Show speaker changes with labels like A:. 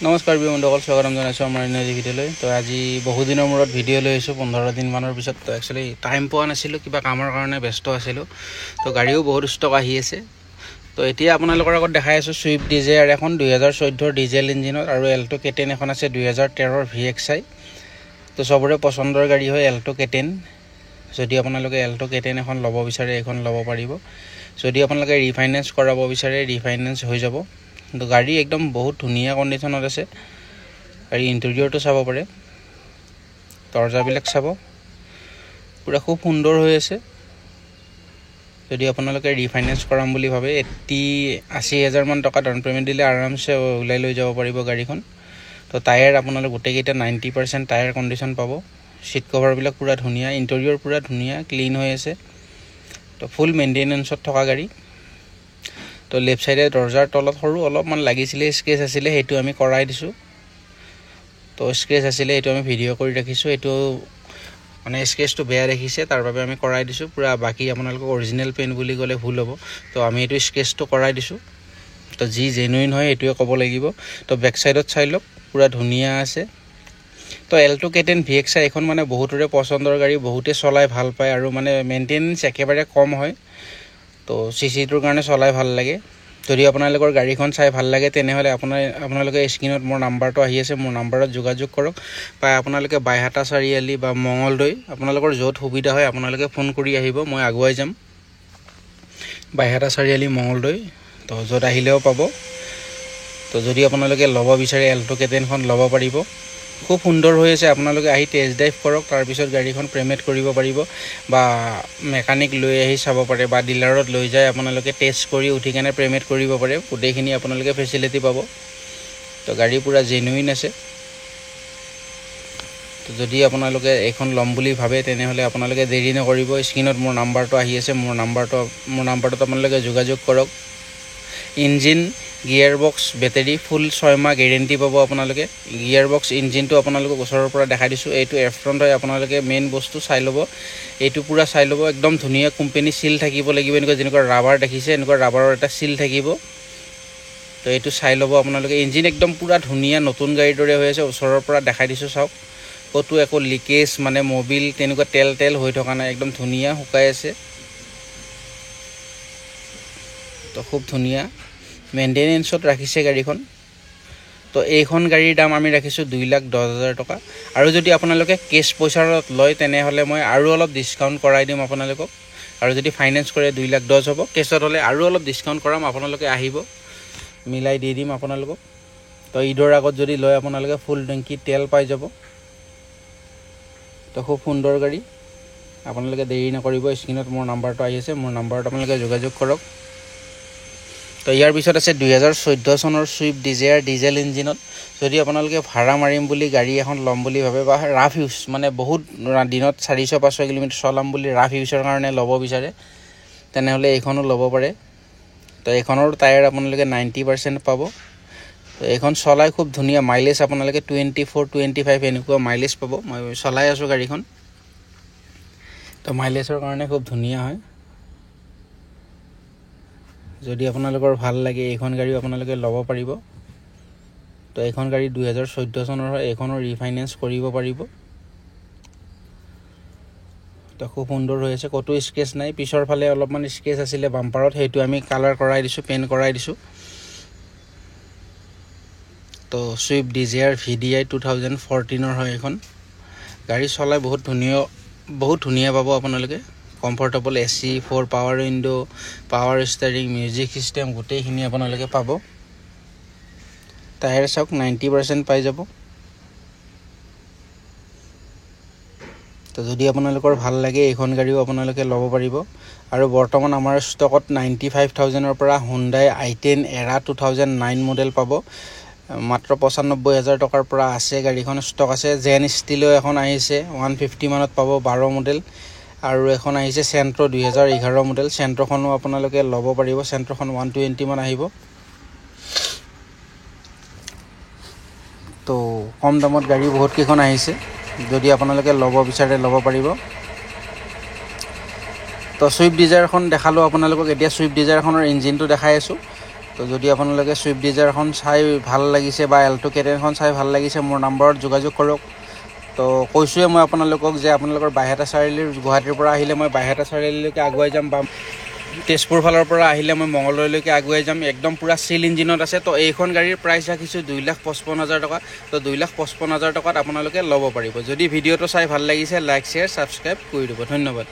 A: নমস্কাৰ বন্ধুসকল, স্বাগতম জনাইছোঁ আমাৰ নতুন ভিডিঅ'লৈ। তো আজি বহুদিনৰ মূৰত ভিডিঅ' লৈ আহিছোঁ, 15 দিনমানৰ পিছত। তো একচুৱেলি টাইম পোৱা নাছিলোঁ, কিবা কামৰ কাৰণে ব্যস্ত আছিলোঁ। তো গাড়ীও বহুত ষ্টক আহি আছে। তো এতিয়া আপোনালোকৰ আগত দেখাই আছোঁ ছুইফ্ট ডিজায়াৰ এখন 2014 ডিজেল ইঞ্জিনত, আৰু এল্টো K10 এখন আছে 2013 VXI। তো চবৰে পচন্দৰ গাড়ী হয় এল্টো K10। যদি আপোনালোকে এল্টো K10 এখন ল'ব বিচাৰে, এখন ল'ব পাৰিব। যদি আপোনালোকে ৰিফাইনেন্স কৰাব বিচাৰে, ৰিফাইনেন্স হৈ যাব। তো গাড়ী একদম বহুত ধুনীয়া কণ্ডিশ্যনত আছে। গাড়ী ইণ্টেৰিয়ৰটো চাব পাৰে, দৰজাবিলাক চাব, পূৰা খুব সুন্দৰ হৈ আছে। যদি আপোনালোকে ৰিফাইনেন্স কৰাম বুলি ভাবে, 80 হাজাৰমান টকা ডাউন পে'মেণ্ট দিলে আৰামছে ওলাই লৈ যাব পাৰিব গাড়ীখন। তো টায়াৰ আপোনালোকে গোটেইকেইটা 90% টায়াৰ কণ্ডিশ্যন পাব। ছিট কভাৰবিলাক পূৰা ধুনীয়া, ইণ্টেৰিয়ৰ পূৰা ধুনীয়া, ক্লিন হৈ আছে। তো ফুল মেইনটেনেন্সত থকা গাড়ী। তো লেফ্ট চাইডে দৰজাৰ তলত সৰু অলপমান লাগিছিলে, স্ক্ৰেচ আছিলে, সেইটো আমি কৰাই দিছোঁ। তো স্ক্ৰেচ আছিলে, সেইটো আমি ভিডিঅ' কৰি ৰাখিছোঁ। এইটো মানে স্ক্ৰেচটো বেয়া দেখিছে, তাৰ বাবে আমি কৰাই দিছোঁ। পূৰা বাকী আপোনালোকক অৰিজিনেল পেইণ্ট বুলি ক'লে ভুল হ'ব। তো আমি এইটো স্ক্ৰেচটো কৰাই দিছোঁ। তো যি জেনুইন হয় এইটোৱে ক'ব লাগিব। তো বেক চাইডত চাই লওক, পূৰা ধুনীয়া আছে। তো এল্টো K10 VXI এখন মানে বহুতৰে পচন্দৰ গাড়ী, বহুতে চলাই ভাল পায়, আৰু মানে মেইনটেনেন্স একেবাৰে কম হয়। তো চিচিটোৰ কাৰণে চলাই ভাল লাগে। যদি আপোনালোকৰ গাড়ীখন চাই ভাল লাগে, তেনেহ'লে আপোনালোকে স্ক্ৰীনত মোৰ নাম্বাৰটো আহি আছে, মোৰ নাম্বাৰত যোগাযোগ কৰক। বা আপোনালোকে বাইহাটা চাৰিআলি বা মঙলদৈ, আপোনালোকৰ য'ত সুবিধা হয় আপোনালোকে ফোন কৰি আহিব, মই আগুৱাই যাম। বাইহাটা চাৰিআলি মঙলদৈ, তো য'ত আহিলেও পাব। তো যদি আপোনালোকে ল'ব বিচাৰে এল্টো K10খন ল'ব পাৰিব। খুব সুন্দৰ হৈ আছে। আপোনালোকে আহি টেষ্ট ড্ৰাইভ কৰক, তাৰপিছত গাড়ীখন পে'মেণ্ট কৰিব পাৰিব, বা মেকানিক লৈ আহি চাব পাৰে, বা ডিলাৰত লৈ যায় আপোনালোকে টেষ্ট কৰি উঠি কেনে পে'মেণ্ট কৰিব পাৰে। গোটেইখিনি আপোনালোকে ফেচিলিটি পাব। তো গাড়ী পূৰা জেনুইন আছে। তো যদি আপোনালোকে এইখন ল'ম বুলি ভাবে, তেনেহ'লে আপোনালোকে দেৰি নকৰিব। স্ক্ৰীনত মোৰ নাম্বাৰটো আহি আছে, মোৰ নাম্বাৰটোত আপোনালোকে যোগাযোগ কৰক। ইঞ্জিন, গিয়াৰ বক্স, বেটেৰী ফুল 6 মাহ গেৰেণ্টি পাব আপোনালোকে। গিয়াৰ বক্স ইঞ্জিনটো আপোনালোকক ওচৰৰ পৰা দেখাই দিছোঁ। এইটো এফ্ৰণ্ট হয়, আপোনালোকে মেইন বস্তু চাই ল'ব। এইটো পূৰা চাই ল'ব, একদম ধুনীয়া কোম্পানী চিল থাকিব লাগিব। এনেকুৱা যেনেকুৱা ৰাবাৰ দেখিছে, এনেকুৱা ৰাবাৰৰ এটা চিল থাকিব। তো এইটো চাই ল'ব আপোনালোকে। ইঞ্জিন একদম পূৰা ধুনীয়া নতুন গাড়ীৰ দৰে হৈ আছে, ওচৰৰ পৰা দেখাই দিছোঁ চাওক। ক'তো একো লিকেজ মানে মবিল তেনেকুৱা তেল হৈ থকা নাই, একদম ধুনীয়া শুকাই আছে। তো খুব ধুনীয়া মেইনটেনেন্সত ৰাখিছে গাড়ীখন। তো এইখন গাড়ীৰ দাম আমি ৰাখিছোঁ 2,10,000 টকা। আৰু যদি আপোনালোকে কেছ পইচাত লয়, তেনেহ'লে মই আৰু অলপ ডিছকাউণ্ট কৰাই দিম আপোনালোকক। আৰু যদি ফাইনেন্স কৰে 2,10,000 হ'ব, কেছত হ'লে আৰু অলপ ডিছকাউণ্ট কৰাম। আপোনালোকে আহিব, মিলাই দি দিম আপোনালোকক। তো ঈদৰ আগত যদি লয়, আপোনালোকে ফুল টেংকি তেল পাই যাব। তো খুব সুন্দৰ গাড়ী, আপোনালোকে দেৰি নকৰিব। স্ক্ৰীনত মোৰ নাম্বাৰটো আহি আছে, মোৰ নাম্বাৰত আপোনালোকে যোগাযোগ কৰক। তো ইয়াৰ পিছত আছে 2014 চনৰ ছুইফ্ট ডিজায়াৰ ডিজেল ইঞ্জিনত। যদি আপোনালোকে ভাড়া মাৰিম বুলি গাড়ী এখন ল'ম বুলি ভাবে, বা ৰাফ ইউজ মানে বহুত দিনত 400-500 কিলোমিটাৰ চলাম বুলি ৰাফ ইউজৰ কাৰণে ল'ব বিচাৰে, তেনেহ'লে এইখনো ল'ব পাৰে। তো এইখনৰ টায়াৰ আপোনালোকে 90% পাব। তো এইখন চলাই খুব ধুনীয়া, মাইলেজ আপোনালোকে 24-25 এনেকুৱা মাইলেজ পাব। মই চলাই আছোঁ গাড়ীখন। তো মাইলেজৰ কাৰণে খুব ধুনীয়া হয়। যদি আপোনালোকৰ ভাল লাগে, এইখন গাড়ীও আপোনালোকে ল'ব পাৰিব। তো এইখন গাড়ী 2014 চনৰ হয়, এইখনো ৰিফাইনেন্স কৰিব পাৰিব। তো খুব সুন্দৰ হৈ আছে, ক'তো স্কেচ নাই। পিছৰ ফালে অলপমান স্কেচ আছিলে বাম্পাৰত, সেইটো আমি কালাৰ কৰাই দিছোঁ, পেইণ্ট কৰাই দিছোঁ। তো ছুইফ্ট ডিজায়াৰ VDI 2014 হয় এইখন গাড়ী। চলাই বহুত ধুনীয়া পাব আপোনালোকে। Comfortable AC, 4 power window, power steering, music system গোটেইখিনি আপোনালোকে পাব। টায়াৰ চাওক 90% পাই যাব। তো যদি আপোনালোকৰ ভাল লাগে, এইখন গাড়ীও আপোনালোকে ল'ব পাৰিব। আৰু বৰ্তমান আমাৰ ষ্টকত 95,000-ৰ পৰা হুণ্ডাই i10 এৰা 2009 মডেল পাব। মাত্ৰ 95,000 টকাৰ পৰা আছে গাড়ীখন, ষ্টক আছে। জেন ষ্টিলো এখন আহিছে, 150 মানত পাব, 12 মডেল। আৰু এখন আহিছে চেণ্ট্ৰ 2011 মডেল। চেণ্ট্ৰখনো আপোনালোকে ল'ব পাৰিব। চেণ্ট্ৰখন 120 মান আহিব। তো কম দামত গাড়ী বহুত কেইখন আহিছে, যদি আপোনালোকে ল'ব বিচাৰে ল'ব পাৰিব। তো ছুইফ্ট ডিজায়াৰখন দেখালোঁ আপোনালোকক। এতিয়া ছুইফ্ট ডিজায়াৰখনৰ ইঞ্জিনটো দেখাই আছোঁ। তো যদি আপোনালোকে ছুইফ্ট ডিজায়াৰখন চাই ভাল লাগিছে বা এল্টো কেটেনখন চাই ভাল লাগিছে মোৰ নম্বৰত যোগাযোগ কৰক। তো কৈছোঁৱে মই আপোনালোকক যে আপোনালোকৰ বাইহাটা চাৰিআলিৰ গুৱাহাটীৰ পৰা আহিলে মই বাইহাটা চাৰিআলিলৈকে আগুৱাই যাম বা তেজপুৰ ফালৰ পৰা আহিলে মই মঙলদৈলৈকে আগুৱাই যাম। একদম পূৰা চিল ইঞ্জিনত আছে। তো এইখন গাড়ীৰ প্ৰাইচ ৰাখিছোঁ 2,55,000 টকা। তো 2,55,000 টকাত আপোনালোকে ল'ব পাৰিব। যদি ভিডিঅ'টো চাই ভাল লাগিছে লাইক শ্বেয়াৰ ছাবস্ক্ৰাইব কৰি দিব। ধন্যবাদ।